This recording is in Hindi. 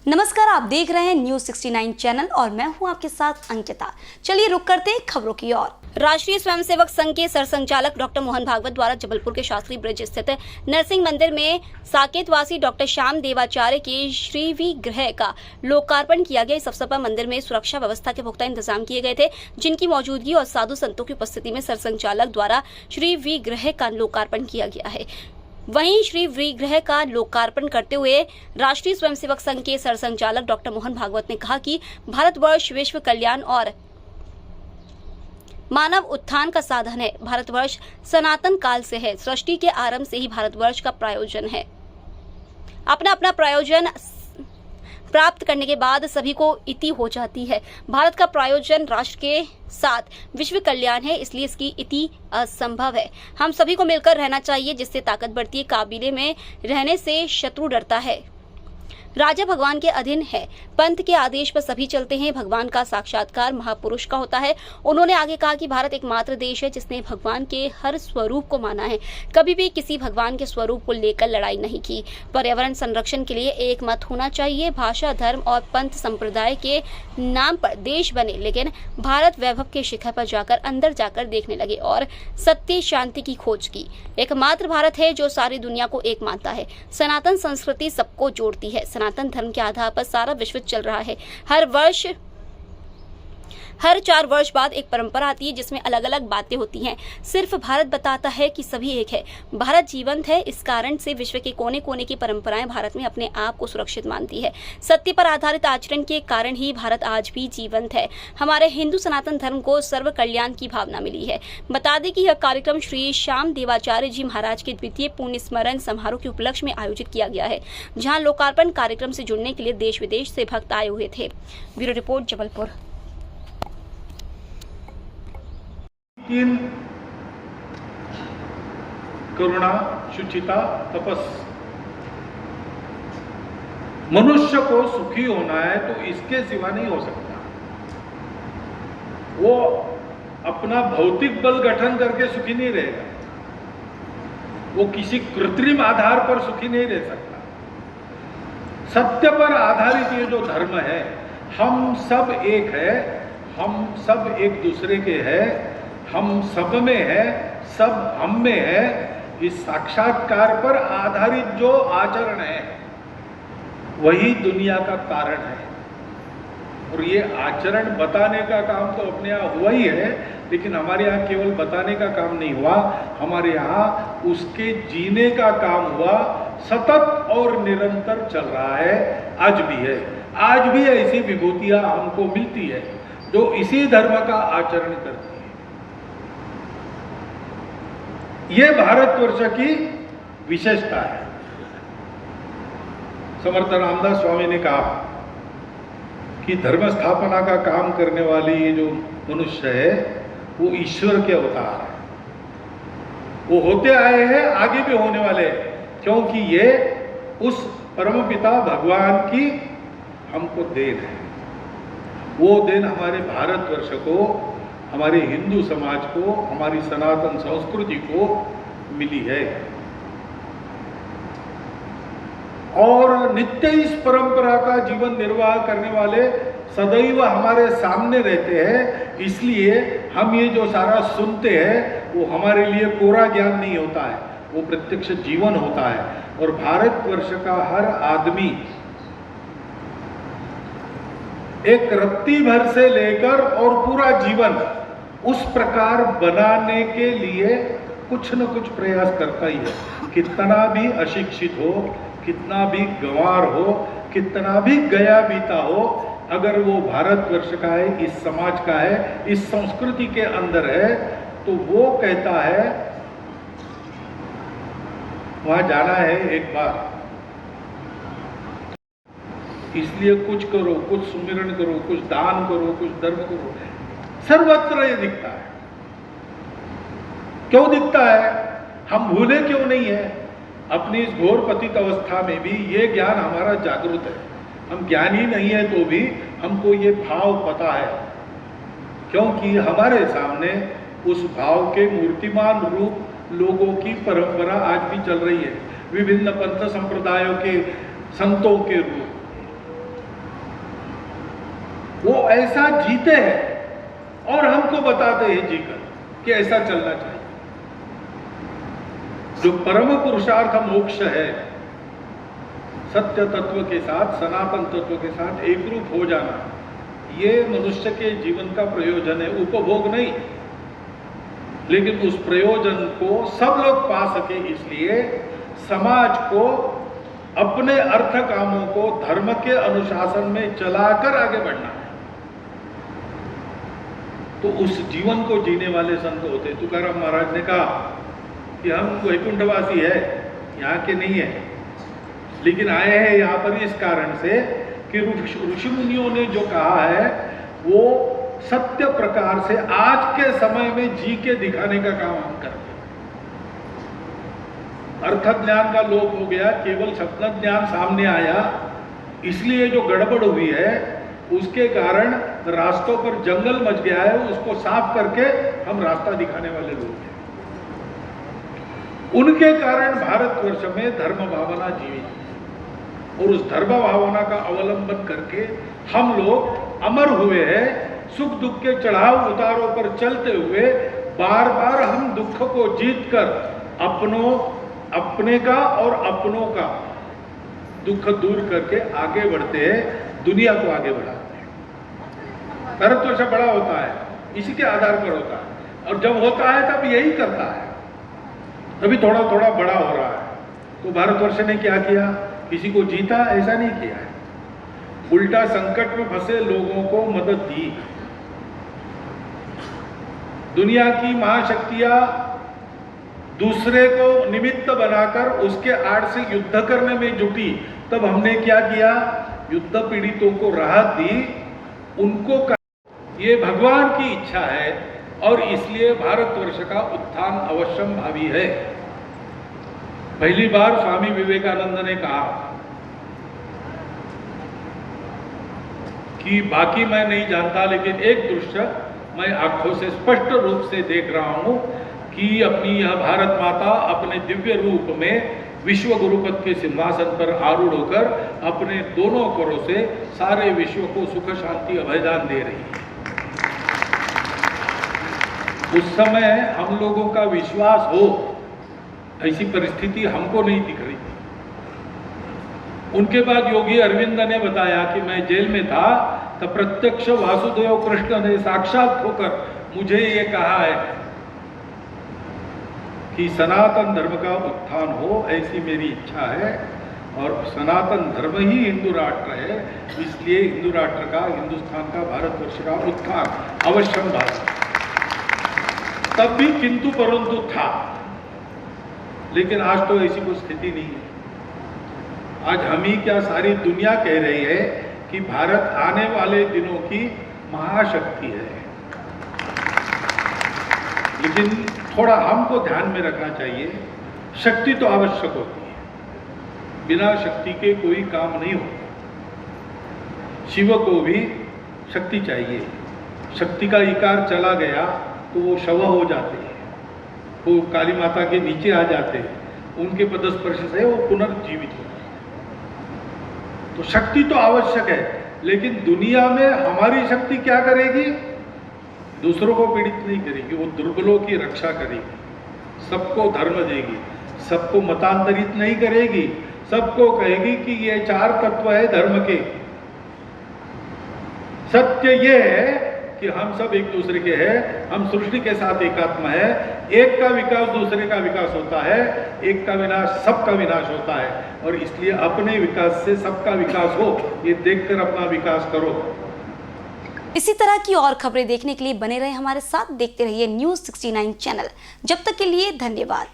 नमस्कार, आप देख रहे हैं न्यूज 69 चैनल और मैं हूं आपके साथ अंकिता। चलिए रुक करते हैं खबरों की ओर। राष्ट्रीय स्वयंसेवक संघ के सरसंघचालक डॉक्टर मोहन भागवत द्वारा जबलपुर के शास्त्री ब्रिज स्थित नरसिंह मंदिर में साकेतवासी डॉक्टर श्याम देवाचार्य के श्री गृह का लोकार्पण किया गया। इस अवसर पर मंदिर में सुरक्षा व्यवस्था के पुख्ता इंतजाम किए गए थे, जिनकी मौजूदगी और साधु संतों की उपस्थिति में सरसंघचालक द्वारा श्री गृह का लोकार्पण किया गया है। वहीं श्री गृह का लोकार्पण करते हुए राष्ट्रीय स्वयंसेवक संघ के सरसंघचालक डॉक्टर मोहन भागवत ने कहा कि भारतवर्ष विश्व कल्याण और मानव उत्थान का साधन है। भारतवर्ष सनातन काल से है। सृष्टि के आरंभ से ही भारतवर्ष का प्रायोजन है। अपना प्रायोजन प्राप्त करने के बाद सभी को इति हो जाती है। भारत का प्रायोजन राष्ट्र के साथ विश्व कल्याण है, इसलिए इसकी इति असंभव है। हम सभी को मिलकर रहना चाहिए, जिससे ताकत बढ़ती है। काबिले में रहने से शत्रु डरता है। राजा भगवान के अधीन है। पंथ के आदेश पर सभी चलते हैं। भगवान का साक्षात्कार महापुरुष का होता है। उन्होंने आगे कहा कि भारत एकमात्र देश है जिसने भगवान के हर स्वरूप को माना है, कभी भी किसी भगवान के स्वरूप को लेकर लड़ाई नहीं की। पर्यावरण संरक्षण के लिए एक मत होना चाहिए। भाषा, धर्म और पंथ संप्रदाय के नाम पर देश बने, लेकिन भारत वैभव के शिखर पर जाकर अंदर जाकर देखने लगे और सत्य शांति की खोज की। एकमात्र भारत है जो सारी दुनिया को एक मानता है। सनातन संस्कृति सबको जोड़ती है। सनातन धर्म के आधार पर सारा विश्व चल रहा है। हर 4 वर्ष बाद एक परंपरा आती है जिसमें अलग अलग बातें होती हैं। सिर्फ भारत बताता है कि सभी एक है। भारत जीवंत है। इस कारण से विश्व के कोने कोने की परंपराएं भारत में अपने आप को सुरक्षित मानती है। सत्य पर आधारित आचरण के कारण ही भारत आज भी जीवंत है। हमारे हिंदू सनातन धर्म को सर्व कल्याण की भावना मिली है। बता दें कि यह कार्यक्रम श्री श्याम देवाचार्य जी महाराज के द्वितीय पुण्य स्मरण समारोह के उपलक्ष्य में आयोजित किया गया है, जहाँ लोकार्पण कार्यक्रम से जुड़ने के लिए देश विदेश से भक्त आए हुए थे। Bureau report, Jabalpur. 3 करुणा, शुचिता, तपस। मनुष्य को सुखी होना है तो इसके सिवा नहीं हो सकता। वो अपना भौतिक बल गठन करके सुखी नहीं रहेगा। वो किसी कृत्रिम आधार पर सुखी नहीं रह सकता। सत्य पर आधारित ये जो धर्म है, हम सब एक है, हम सब एक दूसरे के हैं, हम सब में है, सब हम में है। इस साक्षात्कार पर आधारित जो आचरण है वही दुनिया का कारण है। और ये आचरण बताने का काम तो अपने यहाँ हुआ ही है, लेकिन हमारे यहाँ केवल बताने का काम नहीं हुआ, हमारे यहाँ उसके जीने का काम हुआ। सतत और निरंतर चल रहा है, आज भी है। आज भी ऐसी विभूतियां हमको मिलती है जो इसी धर्म का आचरण करती है। ये भारतवर्ष की विशेषता है। समर्थ रामदास स्वामी ने कहा कि धर्म स्थापना का काम करने वाले ये जो मनुष्य है वो ईश्वर के अवतार है। वो होते आए हैं, आगे भी होने वाले हैं, क्योंकि ये उस परमपिता भगवान की हमको देन है। वो देन हमारे भारतवर्ष को, हमारे हिंदू समाज को, हमारी सनातन संस्कृति को मिली है। और नित्य इस परंपरा का जीवन निर्वाह करने वाले सदैव हमारे सामने रहते हैं। इसलिए हम ये जो सारा सुनते हैं वो हमारे लिए कोरा ज्ञान नहीं होता है, वो प्रत्यक्ष जीवन होता है। और भारतवर्ष का हर आदमी एक रत्ती भर से लेकर और पूरा जीवन उस प्रकार बनाने के लिए कुछ न कुछ प्रयास करता ही है। कितना भी अशिक्षित हो, कितना भी गंवार हो, कितना भी गया बीता हो, अगर वो भारतवर्ष का है, इस समाज का है, इस संस्कृति के अंदर है, तो वो कहता है वहां जाना है एक बार। इसलिए कुछ करो, कुछ सुमिरन करो, कुछ दान करो, कुछ धर्म करो। सर्वत्र ये दिखता है। क्यों दिखता है? हम भूले क्यों नहीं है? अपनी इस घोर पतित अवस्था में भी ये ज्ञान हमारा जागृत है। हम ज्ञानी नहीं है तो भी हमको ये भाव पता है, क्योंकि हमारे सामने उस भाव के मूर्तिमान रूप लोगों की परंपरा आज भी चल रही है। विभिन्न पंथ संप्रदायों के संतों के रूप, वो ऐसा जीते हैं और हमको बताते हैं जीकर कि ऐसा चलना चाहिए। जो परम पुरुषार्थ मोक्ष है, सत्य तत्व के साथ, सनातन तत्व के साथ एकरूप हो जाना, ये मनुष्य के जीवन का प्रयोजन है, उपभोग नहीं। लेकिन उस प्रयोजन को सब लोग पा सके, इसलिए समाज को अपने अर्थ कामों को धर्म के अनुशासन में चलाकर आगे बढ़ना है। तो उस जीवन को जीने वाले संत होते। तुकाराम महाराज ने कहा कि हम वैकुंठवासी है, यहाँ के नहीं है, लेकिन आए हैं यहाँ पर इस कारण से कि ऋषि मुनियों ने जो कहा है वो सत्य प्रकार से आज के समय में जी के दिखाने का काम हम करते हैं। अर्थ ज्ञान का लोप हो गया, केवल शब्द ज्ञान सामने आया, इसलिए जो गड़बड़ हुई है उसके कारण रास्तों पर जंगल मच गया है। उसको साफ करके हम रास्ता दिखाने वाले लोग हैं। उनके कारण भारतवर्ष में धर्म भावना जीवित है और उस धर्म भावना का अवलंबन करके हम लोग अमर हुए हैं। सुख दुख के चढ़ाव उतारों पर चलते हुए बार बार हम दुख को जीतकर अपने का और अपनों का दुख दूर करके आगे बढ़ते हैं, दुनिया को आगे बढ़ाते हैं। भारतवर्ष बड़ा होता है इसी के आधार पर होता है, और जब होता है तब यही करता है, तभी थोड़ा थोड़ा बड़ा हो रहा है। तो भारतवर्ष ने क्या किया? किसी को जीता? ऐसा नहीं किया है, उल्टा संकट में फंसे लोगों को मदद दी। दुनिया की महाशक्तियां दूसरे को निमित्त बनाकर उसके आड़ से युद्ध करने में जुटी, तब हमने क्या किया? युद्ध पीड़ितों को राहत दी, उनको ये भगवान की इच्छा है और इसलिए भारतवर्ष का उत्थान अवश्यम भावी है। पहली बार स्वामी विवेकानंद ने कहा कि बाकी मैं नहीं जानता, लेकिन एक दृश्य मैं आंखों से स्पष्ट रूप से देख रहा हूं कि अपनी यह भारत माता अपने दिव्य रूप में विश्व गुरुपद के सिंहासन पर आरूढ़ होकर अपने दोनों करों से सारे विश्व को सुख शांति अभयदान दे रही है। उस समय हम लोगों का विश्वास हो, ऐसी परिस्थिति हमको नहीं दिख रही थी। उनके बाद योगी अरविंद ने बताया कि मैं जेल में था तो प्रत्यक्ष वासुदेव कृष्ण ने साक्षात होकर मुझे ये कहा है कि सनातन धर्म का उत्थान हो, ऐसी मेरी इच्छा है, और सनातन धर्म ही हिंदू राष्ट्र है, इसलिए हिंदू राष्ट्र का, हिंदुस्तान का, भारतवर्ष का उत्थान अवश्यम भावी। तब भी किंतु परंतु था, लेकिन आज तो ऐसी कोई स्थिति नहीं है। आज हम ही क्या, सारी दुनिया कह रही है कि भारत आने वाले दिनों की महाशक्ति है। लेकिन थोड़ा हमको ध्यान में रखना चाहिए, शक्ति तो आवश्यक होती है, बिना शक्ति के कोई काम नहीं होता। शिव को भी शक्ति चाहिए, शक्ति का इकार चला गया तो वो शव हो जाते हैं, वो काली माता के नीचे आ जाते हैं, उनके पदस्पर्श से वो पुनर्जीवित होते हैं। तो शक्ति तो आवश्यक है, लेकिन दुनिया में हमारी शक्ति क्या करेगी? दूसरों को पीड़ित नहीं करेगी, वो दुर्बलों की रक्षा करेगी, सबको धर्म देगी, सबको मतांतरित नहीं करेगी, सबको कहेगी कि ये चार तत्व है धर्म के। सत्य ये है कि हम सब एक दूसरे के हैं, हम सृष्टि के साथ एकात्म है, एक का विकास दूसरे का विकास होता है, एक का विनाश सबका विनाश होता है, और इसलिए अपने विकास से सबका विकास हो, ये देखकर अपना विकास करो। इसी तरह की और खबरें देखने के लिए बने रहे हमारे साथ, देखते रहिए न्यूज़ 69 चैनल। जब तक के लिए धन्यवाद।